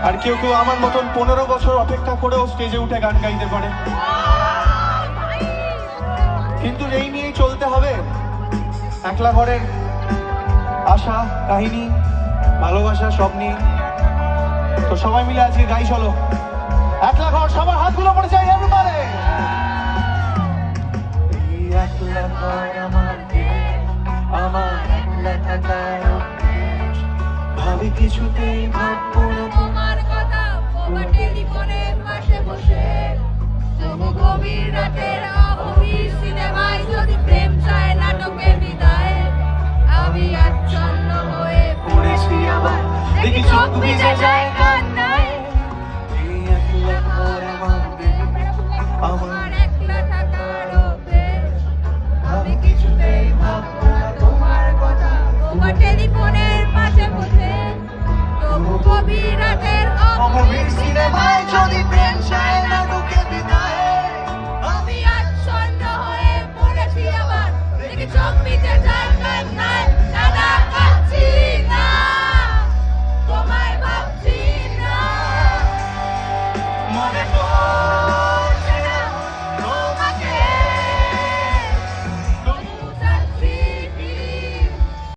আর কেউ কেউ আমার মতন 15 বছর অপেক্ষা করেও স্টেজে উঠে গান গাইতে পারে। কিন্তু এই নিয়েই চলতে হবে, একলা ঘরের আশা, কাহিনী, ভালোবাসা সব নিয়ে। তো সবাই মিলে আজকে গাই, চলো একলা ঘর। সবার হাতগুলো পড়ে যায় এবারে। এই একলা ঘর আমার একলা থাকার অভ্যেস। ভাবি কিছুতেই ভাববো না তোমার কথা, তোমার টেলিফোনের পাশে বসে। তবু গভীর রাতের অগভীর সিনেমায় যদি প্রেম চায় নাটকে বিদায়, আমি আচ্ছন্ন হয়ে পড়েছি আবার, দেখি চোখ ভিজে যায় কান্নায়। এই একলা ঘর আমার একলা থাকার অভ্যেস। আমি কিছুতেই ভাববো না তোমার কথা, তোমার টেলিফোনের পাশে বসে। তবু গভীর রাতের অগভীর সিনেমায় যদি প্রেম চায় নাটকে বিদায়, আমি আচ্ছন্ন হয়ে পড়েছি আবার, দেখি চোখ ভিজে যায় কান্নায়।